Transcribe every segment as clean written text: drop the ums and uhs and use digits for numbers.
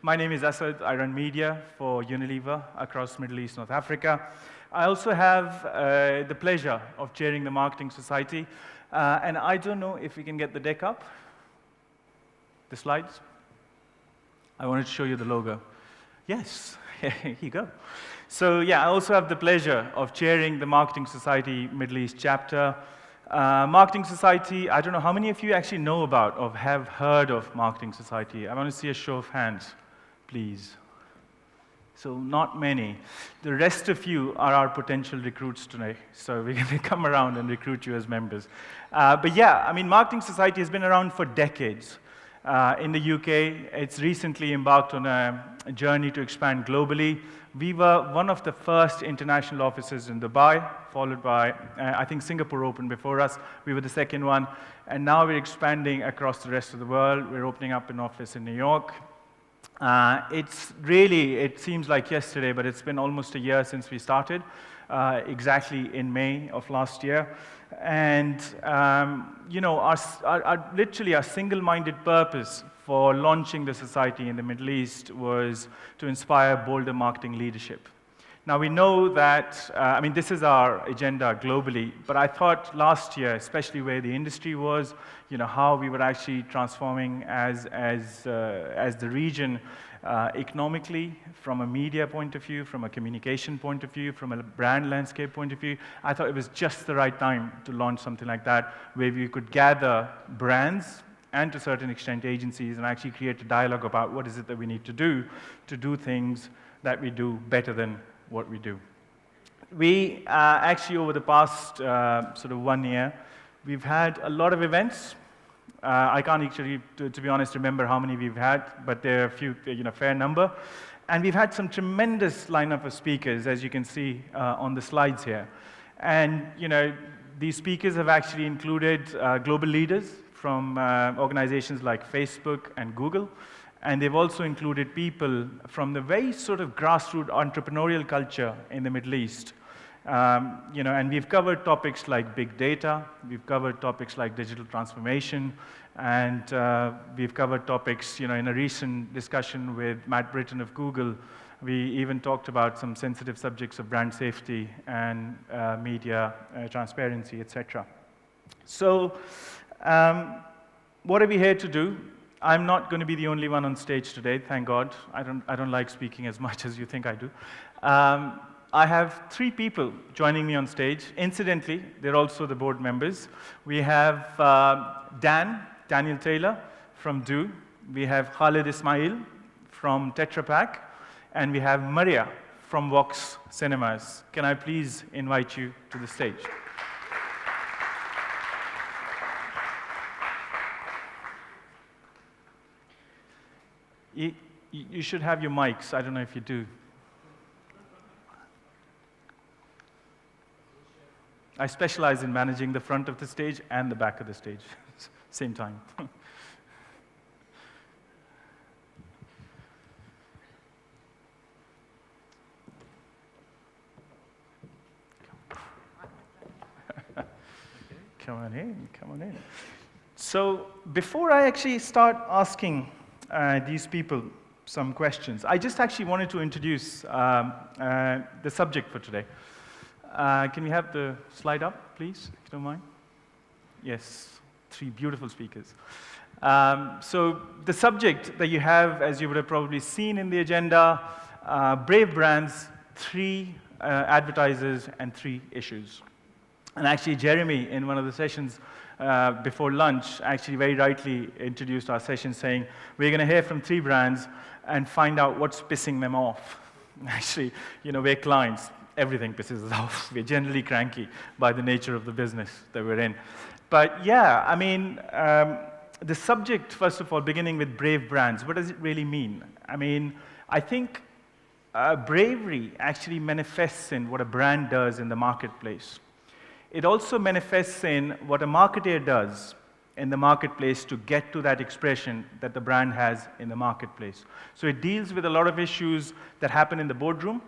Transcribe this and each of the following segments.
My name is Asad. I run media for Unilever across Middle East, North Africa. I also have the pleasure of chairing the Marketing Society. And I don't know if we can get the deck up. The slides. I wanted to show you the logo. Yes, here you go. So yeah, I also have the pleasure of chairing the Marketing Society Middle East chapter. Marketing Society, I don't know how many of you actually know about or have heard of Marketing Society. I want to see a show of hands, please. So not many. The rest of you are our potential recruits today. So we're going to come around and recruit you as members. But yeah, I mean, Marketing Society has been around for decades. In the UK, it's recently embarked on a journey to expand globally. We were one of the first international offices in Dubai, followed by, I think Singapore opened before us. We were the second one. And now we're expanding across the rest of the world. We're opening up an office in New York. It seems like yesterday, but it's been almost a year since we started, exactly in May of last year. And, you know, literally our single-minded purpose for launching the society in the Middle East was to inspire bolder marketing leadership. Now, we know that, I mean, this is our agenda globally, but I thought last year, especially where the industry was, you know, how we were actually transforming as the region economically, from a media point of view, from a communication point of view, from a brand landscape point of view, I thought it was just the right time to launch something like that, where we could gather brands and to a certain extent agencies and actually create a dialogue about what is it that we need to do things that we do better than what we do. We actually, over the past sort of 1 year, we've had a lot of events. I can't actually, to be honest, remember how many we've had, but there are a few, you know, fair number. And we've had some tremendous lineup of speakers, as you can see on the slides here. And, you know, these speakers have actually included global leaders from organizations like Facebook and Google. And they've also included people from the very sort of grassroots entrepreneurial culture in the Middle East. You know, and we've covered topics like big data, we've covered topics like digital transformation, and we've covered topics, you know, in a recent discussion with Matt Britton of Google, we even talked about some sensitive subjects of brand safety and media transparency, etc. So, what are we here to do? I'm not going to be the only one on stage today, thank God. I don't like speaking as much as you think I do. I have 3 people joining me on stage. Incidentally, they're also the board members. We have Daniel Taylor from Do. We have Khalid Ismail from Tetra Pak. And we have Maria from Vox Cinemas. Can I please invite you to the stage? You should have your mics. I don't know if you do. I specialize in managing the front of the stage and the back of the stage, same time. Come on in, come on in. So before I actually start asking these people some questions, I just actually wanted to introduce the subject for today. Can we have the slide up, please, if you don't mind? Yes, 3 beautiful speakers. So the subject that you have, as you would have probably seen in the agenda, brave brands, 3 advertisers, and 3 issues. And actually, Jeremy, in one of the sessions before lunch, actually very rightly introduced our session saying, we're going to hear from 3 brands and find out what's pissing them off. Actually, you know, we're clients. Everything pisses us off. We're generally cranky by the nature of the business that we're in. But yeah, I mean, the subject, first of all, beginning with brave brands, what does it really mean? I mean, I think bravery actually manifests in what a brand does in the marketplace. It also manifests in what a marketer does in the marketplace to get to that expression that the brand has in the marketplace. So it deals with a lot of issues that happen in the boardroom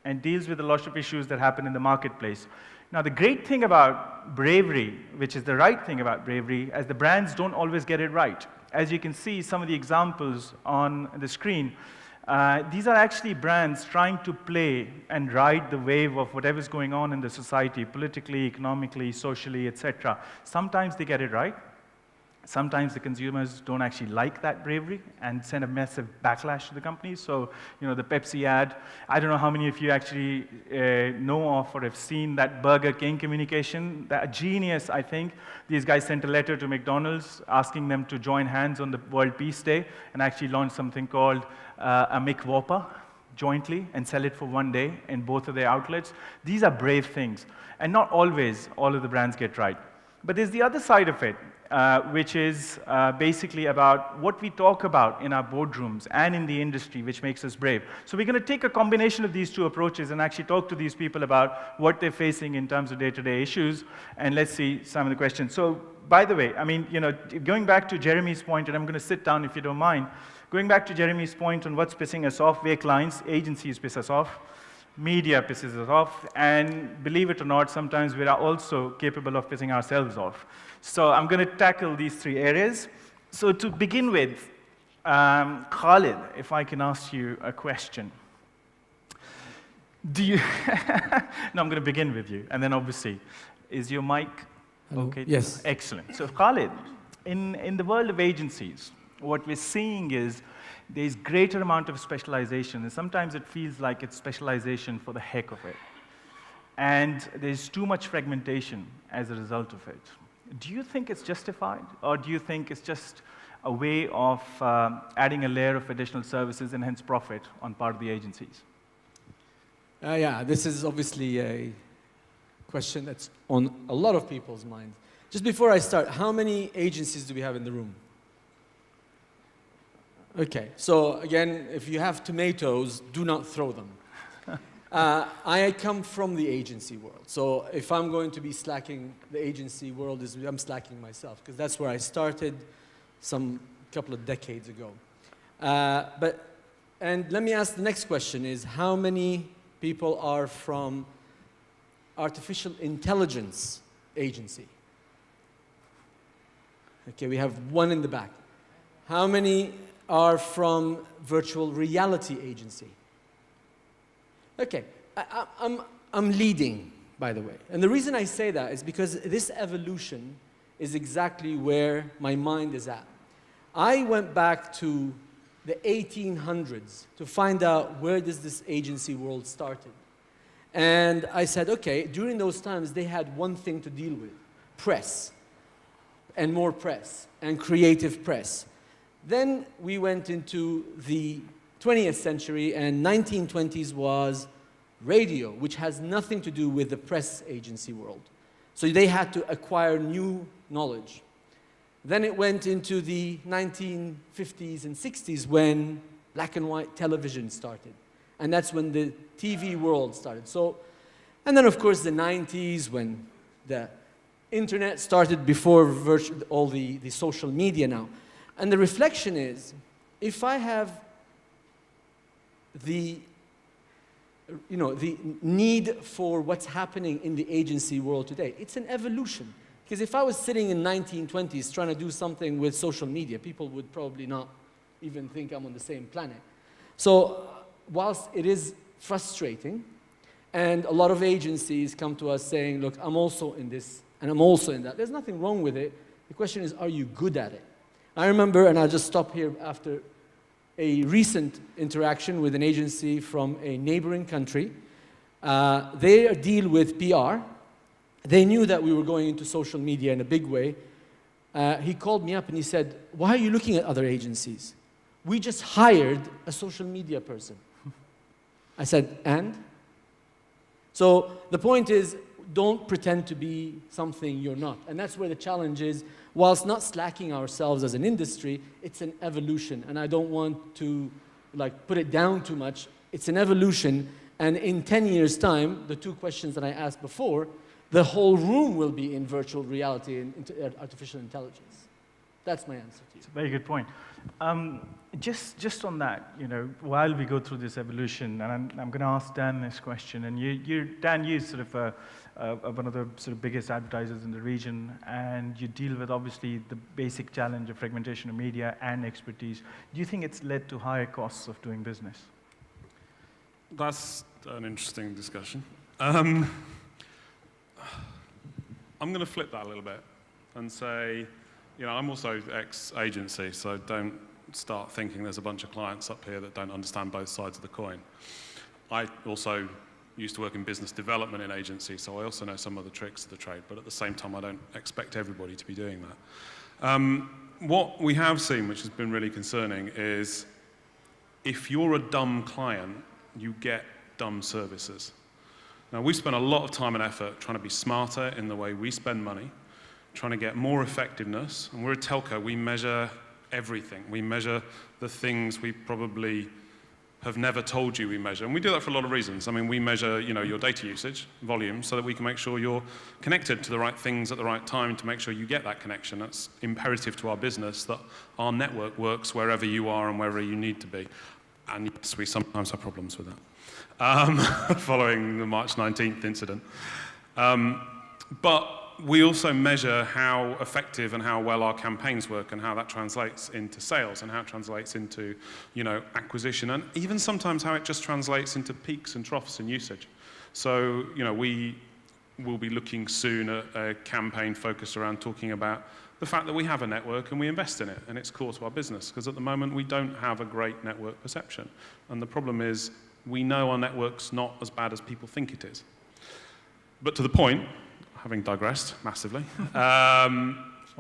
and deals with a lot of issues that happen in the marketplace. Now, the great thing about bravery, which is the right thing about bravery, as the brands don't always get it right. as you can see, some of the examples on the screen, these are actually brands trying to play and ride the wave of whatever's going on in the society, politically, economically, socially, etc. Sometimes they get it right. Sometimes the consumers don't actually like that bravery and send a massive backlash to the companies. So, the Pepsi ad, I don't know how many of you actually know of or have seen that Burger King communication. That genius, I think. These guys sent a letter to McDonald's asking them to join hands on the World Peace Day and actually launch something called a McWhopper jointly and sell it for one day in both of their outlets. These are brave things. And not always all of the brands get right. But there's the other side of it. Which is basically about what we talk about in our boardrooms and in the industry, which makes us brave. So we're going to take a combination of these two approaches and actually talk to these people about what they're facing in terms of day-to-day issues, and let's see some of the questions. So, by the way, going back to Jeremy's point, and I'm going to sit down if you don't mind, going back to Jeremy's point on what's pissing us off, we're clients, agencies piss us off, media pisses us off, and believe it or not, sometimes we are also capable of pissing ourselves off. So I'm going to tackle these three areas. So to begin with, Khalid, if I can ask you a question. Do you... No, I'm going to begin with you, and then obviously, is your mic okay? Yes. Excellent. So Khalid, in the world of agencies, what we're seeing is there's greater amount of specialization, and sometimes it feels like it's specialization for the heck of it. And there's too much fragmentation as a result of it. Do you think it's justified, or do you think it's just a way of adding a layer of additional services and hence profit on part of the agencies? Yeah, this is obviously a question that's on a lot of people's minds. Just before I start, how many agencies do we have in the room? Okay, so again, if you have tomatoes, do not throw them. I come from the agency world, so if I'm going to be slacking, the agency world I'm slacking myself, because that's where I started some couple of decades ago. And let me ask the next question is, how many people are from artificial intelligence agency? Okay, we have one in the back. How many are from virtual reality agency? Okay, I'm leading, by the way. And the reason I say that is because this evolution is exactly where my mind is at. I went back to the 1800s to find out where does this agency world started. And I said, okay, during those times, they had one thing to deal with, press, and more press, and creative press. Then we went into the 20th century, and 1920s was radio, which has nothing to do with the press agency world. So they had to acquire new knowledge. Then it went into the 1950s and 60s when black and white television started. And that's when the TV world started. So, and then of course the 90s when the internet started before all the social media now. And the reflection is, if I have the need for what's happening in the agency world today, it's an evolution. Because if I was sitting in 1920s trying to do something with social media, people would probably not even think I'm on the same planet. So whilst it is frustrating, and a lot of agencies come to us saying, look, I'm also in this, and I'm also in that. There's nothing wrong with it. The question is, are you good at it? I remember, and I'll just stop here after a recent interaction with an agency from a neighboring country. They deal with PR. They knew that we were going into social media in a big way. He called me up and he said, why are you looking at other agencies? We just hired a social media person. I said, and? So the point is, don't pretend to be something you're not. And that's where the challenge is. Whilst not slacking ourselves as an industry, it's an evolution. And I don't want to put it down too much. It's an evolution. And in 10 years' time, the two questions that I asked before, the whole room will be in virtual reality and artificial intelligence. That's my answer to you. It's a very good point. Just on that, while we go through this evolution, and I'm going to ask Dan this question, and Dan, you're sort of one of the sort of biggest advertisers in the region, and you deal with obviously the basic challenge of fragmentation of media and expertise. Do you think it's led to higher costs of doing business? That's an interesting discussion. I'm going to flip that a little bit and say, I'm also ex-agency, so don't start thinking there's a bunch of clients up here that don't understand both sides of the coin. I also used to work in business development in agencies, so I also know some of the tricks of the trade, but at the same time, I don't expect everybody to be doing that. What we have seen, which has been really concerning, is if you're a dumb client, you get dumb services. Now, we spend a lot of time and effort trying to be smarter in the way we spend money, trying to get more effectiveness, and we're a telco, we measure everything. We measure the things we probably have never told you we measure, and we do that for a lot of reasons. I mean, we measure, your data usage, volume, so that we can make sure you're connected to the right things at the right time to make sure you get that connection. That's imperative to our business, that our network works wherever you are and wherever you need to be. And yes, we sometimes have problems with that, following the March 19th incident. But we also measure how effective and how well our campaigns work and how that translates into sales and how it translates into, acquisition, and even sometimes how it just translates into peaks and troughs in usage. So, we will be looking soon at a campaign focused around talking about the fact that we have a network and we invest in it, and it's core to our business, because at the moment we don't have a great network perception. And the problem is we know our network's not as bad as people think it is. But to the point, having digressed massively,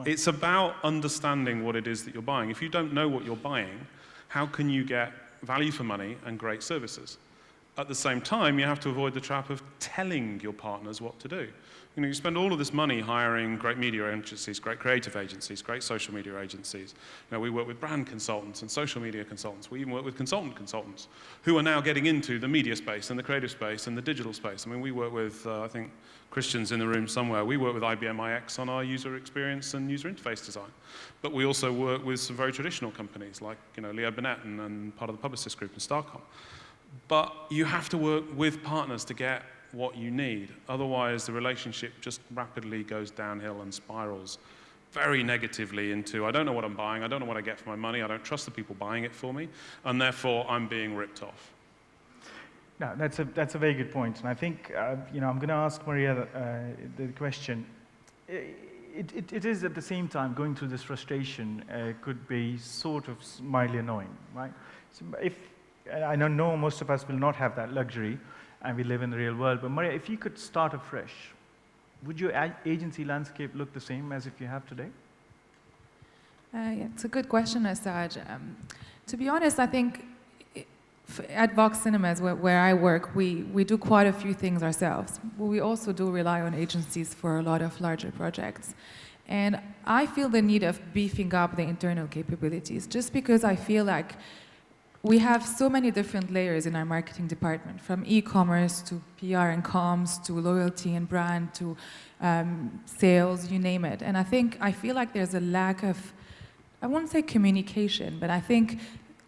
it's about understanding what it is that you're buying. If you don't know what you're buying, how can you get value for money and great services? At the same time, you have to avoid the trap of telling your partners what to do. You spend all of this money hiring great media agencies, great creative agencies, great social media agencies. We work with brand consultants and social media consultants. We even work with consultants who are now getting into the media space and the creative space and the digital space. I mean, we work with, I think, Christian's in the room somewhere. We work with IBM iX on our user experience and user interface design. But we also work with some very traditional companies like, Leo Burnett and part of the Publicis Group and Starcom. But you have to work with partners to get what you need. Otherwise, the relationship just rapidly goes downhill and spirals very negatively into, I don't know what I'm buying, I don't know what I get for my money, I don't trust the people buying it for me, and therefore I'm being ripped off. No, that's a very good point. And I think, I'm going to ask Maria the question. It is at the same time, going through this frustration could be sort of mildly annoying, right? So I know most of us will not have that luxury, and we live in the real world. But Maria, if you could start afresh, would your agency landscape look the same as if you have today? Yeah, it's a good question, Asad. To be honest, I think at Vox Cinemas, where I work, we do quite a few things ourselves. But we also do rely on agencies for a lot of larger projects. And I feel the need of beefing up the internal capabilities, just because I feel like we have so many different layers in our marketing department, from e-commerce to PR and comms to loyalty and brand to sales, you name it. And I feel like there's a lack of, I won't say communication, but I think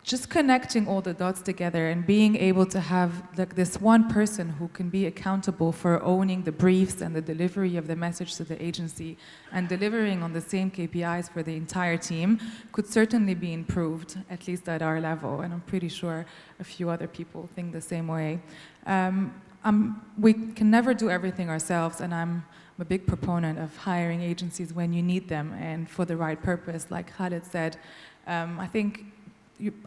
just connecting all the dots together and being able to have like this one person who can be accountable for owning the briefs and the delivery of the message to the agency and delivering on the same KPIs for the entire team could certainly be improved, at least at our level. And I'm pretty sure a few other people think the same way. We can never do everything ourselves, and I'm a big proponent of hiring agencies when you need them and for the right purpose. Like Khaled said, I think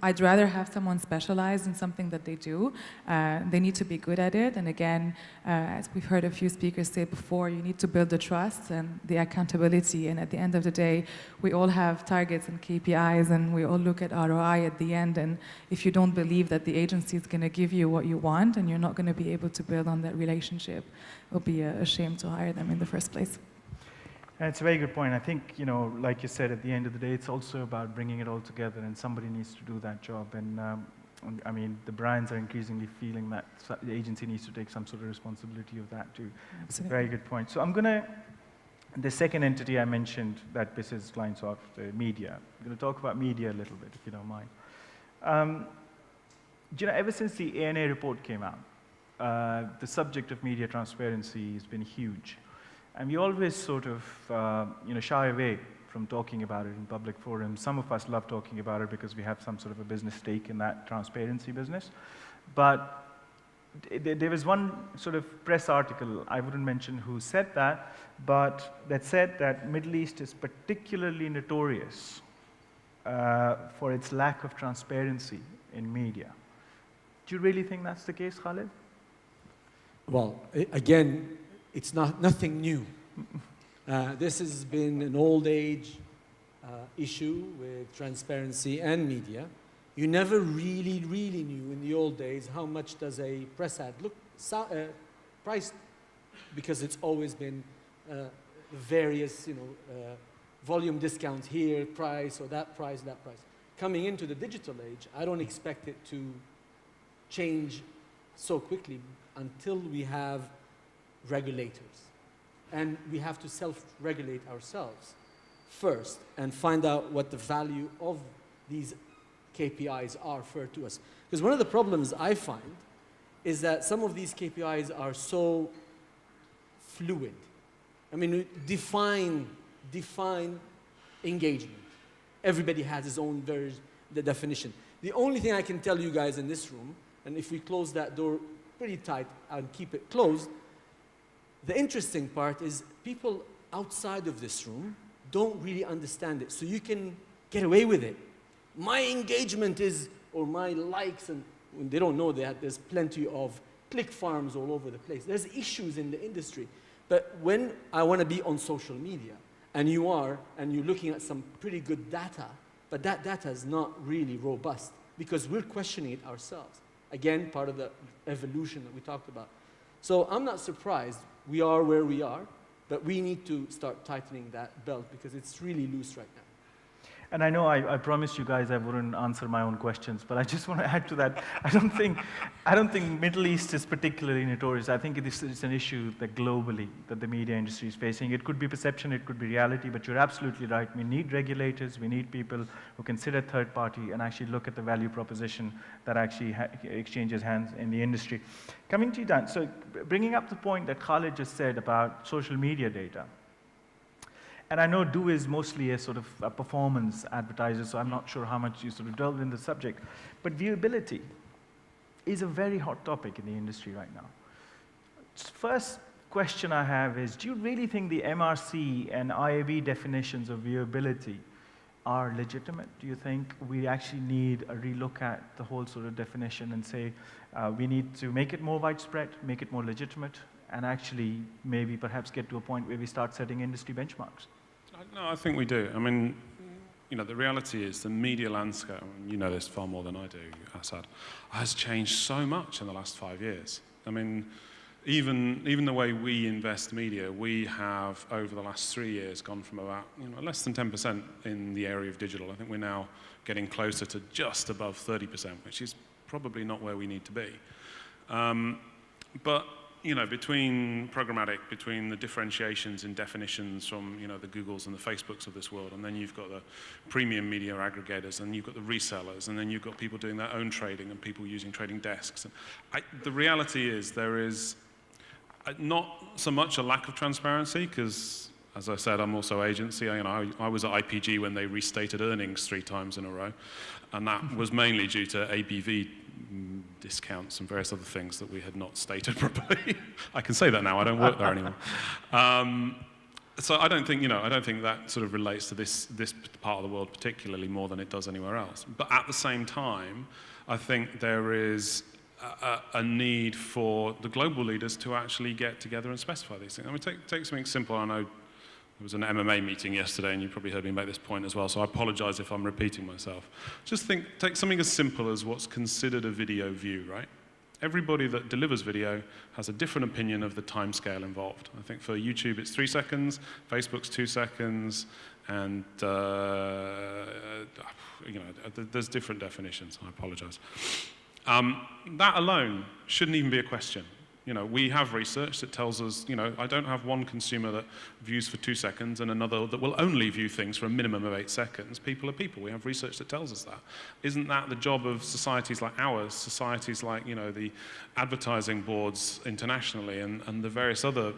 I'd rather have someone specialized in something that they do. They need to be good at it. And again, as we've heard a few speakers say before, you need to build the trust and the accountability. And at the end of the day, we all have targets and KPIs, and we all look at ROI at the end. And if you don't believe that the agency is going to give you what you want, and you're not going to be able to build on that relationship, it'll be a shame to hire them in the first place. And it's a very good point. I think, like you said, at the end of the day, it's also about bringing it all together, and somebody needs to do that job. And I mean, the brands are increasingly feeling that the agency needs to take some sort of responsibility of that too. Absolutely. It's a very good point. So I'm going to The second entity I mentioned that business lines of the media. I'm going to talk about media a little bit, if you don't mind. Ever since the ANA report came out, the subject of media transparency has been huge. And we always sort of shy away from talking about it in public forums. Some of us love talking about it because we have some sort of a business stake in that transparency business. But there was one sort of press article, I wouldn't mention who said that, but that said that Middle East is particularly notorious for its lack of transparency in media. Do you really think that's the case, Khalid? Well, again, it's nothing new. This has been an old age issue with transparency and media. You never really knew in the old days how much does a press ad look priced, because it's always been various, volume discounts here, price, or that price, that price. Coming into the digital age, I don't expect it to change so quickly until we have regulators. And we have to self-regulate ourselves first and find out what the value of these KPIs are for to us. Because one of the problems I find is that some of these KPIs are so fluid. I mean, define engagement. Everybody has his own the definition. The only thing I can tell you guys in this room, and if we close that door pretty tight and keep it closed, the interesting part is people outside of this room don't really understand it. So you can get away with it. My engagement is, or my likes, and when they don't know that there's plenty of click farms all over the place. There's issues in the industry. But when I want to be on social media, and you're looking at some pretty good data, but that data is not really robust because we're questioning it ourselves. Again, part of the evolution that we talked about. So I'm not surprised we are where we are, but we need to start tightening that belt because it's really loose right now. And I know I promised you guys I wouldn't answer my own questions, but I just want to add to that. I don't think Middle East is particularly notorious. I think it's an issue that globally that the media industry is facing. It could be perception, it could be reality, but you're absolutely right. We need regulators, we need people who consider third party and actually look at the value proposition that actually exchanges hands in the industry. Coming to you, Dan, so bringing up the point that Khalid just said about social media data. And I know Do is mostly a sort of a performance advertiser, so I'm not sure how much you sort of delved in the subject. But viewability is a very hot topic in the industry right now. First question I have is, do you really think the MRC and IAB definitions of viewability are legitimate? Do you think we actually need a relook at the whole sort of definition and say we need to make it more widespread, make it more legitimate, and actually maybe perhaps get to a point where we start setting industry benchmarks? No, I think we do. I mean, the reality is the media landscape, you know this far more than I do, Asad, has changed so much in the last 5 years. I mean, even the way we invest media, we have, over the last 3 years, gone from about less than 10% in the area of digital. I think we're now getting closer to just above 30%, which is probably not where we need to be. But between programmatic, between the differentiations in definitions from, the Googles and the Facebooks of this world, and then you've got the premium media aggregators, and you've got the resellers, and then you've got people doing their own trading and people using trading desks. And the reality is there is not so much a lack of transparency, because, as I said, I'm also agency. I was at IPG when they restated earnings 3 times in a row, and that was mainly due to ABV discounts and various other things that we had not stated properly. I can say that now. I don't work there anymore. So I don't think that sort of relates to this part of the world particularly more than it does anywhere else. But at the same time, I think there is a need for the global leaders to actually get together and specify these things. I mean, take something simple. I know there was an MMA meeting yesterday, and you probably heard me make this point as well, so I apologize if I'm repeating myself. Just take something as simple as what's considered a video view, right? Everybody that delivers video has a different opinion of the time scale involved. I think for YouTube it's 3 seconds, Facebook's 2 seconds, and there's different definitions. I apologize. That alone shouldn't even be a question. You know, we have research that tells us, you know, I don't have one consumer that views for 2 seconds and another that will only view things for a minimum of 8 seconds. People are people. We have research that tells us that. Isn't that the job of societies like ours, societies like, you know, the advertising boards internationally and the various other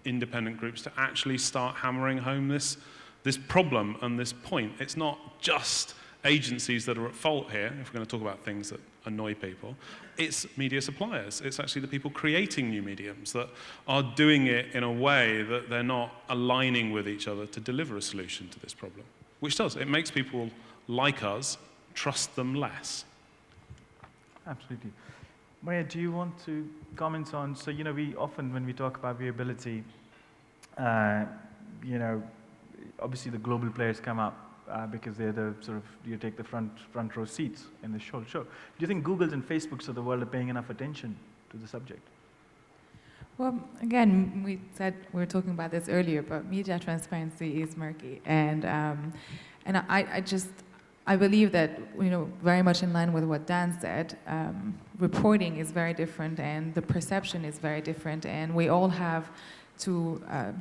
independent groups to actually start hammering home this problem and this point? It's not just agencies that are at fault here, if we're going to talk about things that annoy people. It's media suppliers. It's actually the people creating new mediums that are doing it in a way that they're not aligning with each other to deliver a solution to this problem, which does. It makes people like us trust them less. Absolutely. Maria, do you want to comment on, so, you know, we often, when we talk about viewability, you know, obviously the global players come up because they're the sort of, you take the front row seats in the whole show. Do you think Googles and Facebooks of the world are paying enough attention to the subject? Well, again, we were talking about this earlier, but media transparency is murky, and I believe that, you know, very much in line with what Dan said, reporting is very different, and the perception is very different, and we all have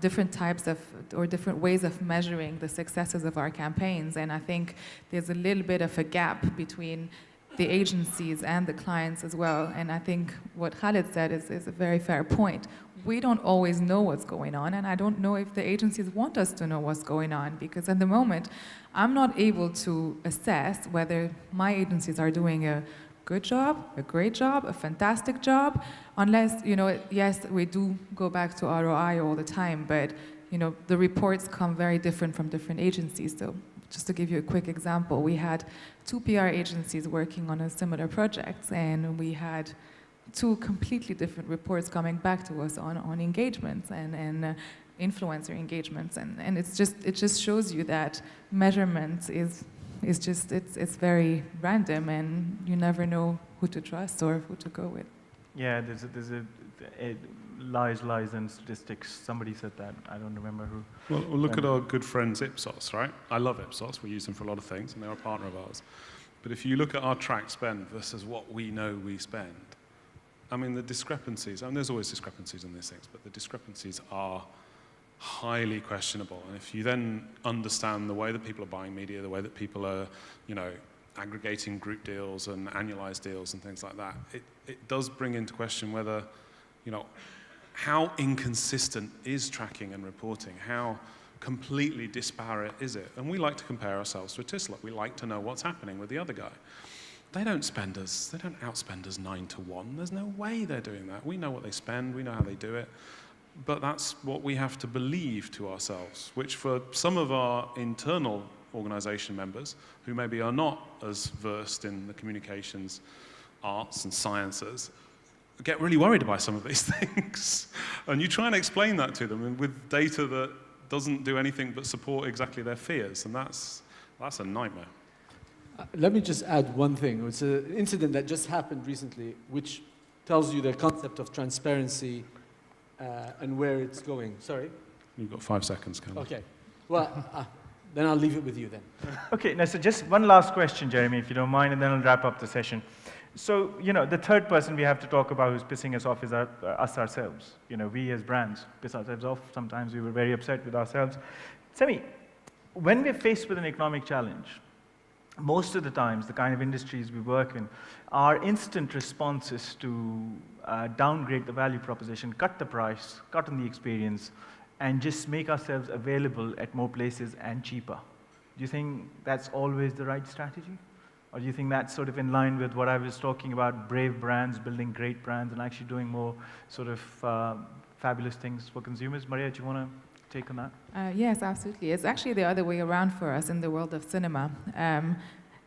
different types of, or different ways of measuring the successes of our campaigns, and I think there's a little bit of a gap between the agencies and the clients as well, and I think what Khaled said is a very fair point. We don't always know what's going on, and I don't know if the agencies want us to know what's going on, because at the moment, I'm not able to assess whether my agencies are doing a good job, a great job, a fantastic job, unless, you know, yes, we do go back to ROI all the time, but, you know, the reports come very different from different agencies. So just to give you a quick example, we had 2 PR agencies working on a similar project, and we had 2 completely different reports coming back to us on engagements and influencer engagements, and it just shows you that measurement is just, it's very random, and you never know who to trust or who to go with. Yeah, there's a lies and statistics. Somebody said that. I don't remember who. Well, look at our good friends Ipsos, right? I love Ipsos. We use them for a lot of things, and they're a partner of ours. But if you look at our tracked spend versus what we know we spend, I mean, the discrepancies, I mean, there's always discrepancies in these things, but the discrepancies are highly questionable. And if you then understand the way that people are buying media, the way that people are, you know, aggregating group deals and annualized deals and things like that, it does bring into question whether, you know, how inconsistent is tracking and reporting? How completely disparate is it? And we like to compare ourselves to a Tisla. We like to know what's happening with the other guy. They don't outspend us 9-1. There's no way they're doing that. We know what they spend, we know how they do it. But that's what we have to believe to ourselves, which for some of our internal organization members, who maybe are not as versed in the communications, arts and sciences, get really worried by some of these things. And you try and explain that to them with data that doesn't do anything but support exactly their fears, and that's a nightmare. Let me just add one thing. It's an incident that just happened recently, which tells you the concept of transparency and where it's going. Sorry? You've got 5 seconds, Ken. Okay. Well, then I'll leave it with you then. Okay, now so just one last question, Jeremy, if you don't mind, and then I'll wrap up the session. So, you know, the third person we have to talk about who's pissing us off is us ourselves. You know, we as brands piss ourselves off. Sometimes we were very upset with ourselves. Semi, when we're faced with an economic challenge, most of the times, the kind of industries we work in, our instant response is to downgrade the value proposition, cut the price, cut on the experience, and just make ourselves available at more places and cheaper. Do you think that's always the right strategy? Or do you think that's sort of in line with what I was talking about, brave brands, building great brands, and actually doing more sort of fabulous things for consumers? Maria, do you want to take on that? Yes, absolutely. It's actually the other way around for us in the world of cinema.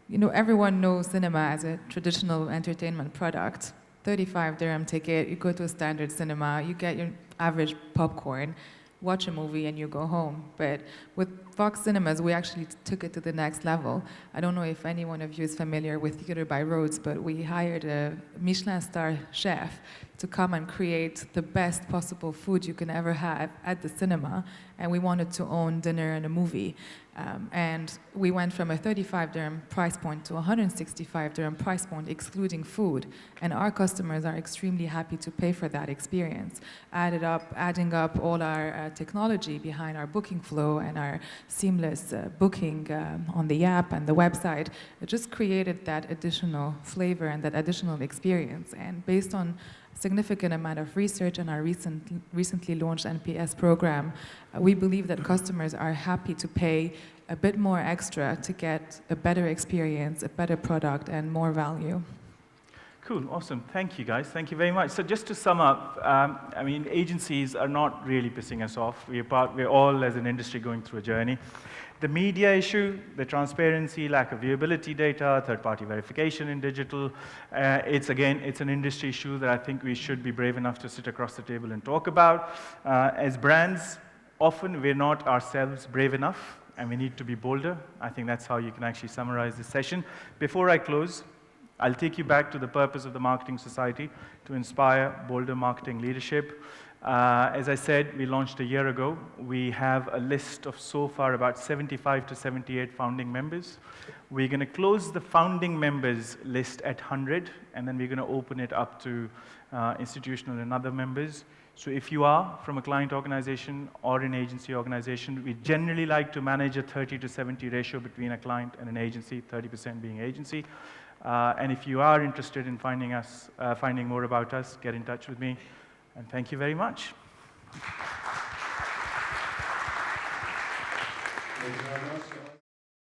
You know, everyone knows cinema as a traditional entertainment product. 35 dirham ticket, you go to a standard cinema, you get your average popcorn, watch a movie, and you go home. But with Vox Cinemas, we actually took it to the next level. I don't know if any one of you is familiar with Theatre by Rhodes, but we hired a Michelin star chef to come and create the best possible food you can ever have at the cinema, and we wanted to own dinner and a movie. And we went from a 35 dirham price point to 165 dirham price point, excluding food. And our customers are extremely happy to pay for that experience. Adding up all our technology behind our booking flow and our seamless booking on the app and the website, it just created that additional flavor and that additional experience. And based on significant amount of research and our recently launched NPS program, we believe that customers are happy to pay a bit more extra to get a better experience, a better product, and more value. Cool, awesome. Thank you, guys. Thank you very much. So just to sum up, I mean, agencies are not really pissing us off. We're all, as an industry, going through a journey. The media issue, the transparency, lack of viewability data, third-party verification in digital, it's an industry issue that I think we should be brave enough to sit across the table and talk about. As brands, often we're not ourselves brave enough, and we need to be bolder. I think that's how you can actually summarize this session. Before I close, I'll take you back to the purpose of the Marketing Society, to inspire bolder marketing leadership. As I said, we launched a year ago. We have a list of so far about 75 to 78 founding members. We're going to close the founding members list at 100, and then we're going to open it up to institutional and other members. So if you are from a client organization or an agency organization, we generally like to manage a 30 to 70 ratio between a client and an agency, 30% being agency. And if you are interested in finding more about us, get in touch with me. And thank you very much. Thank you very much.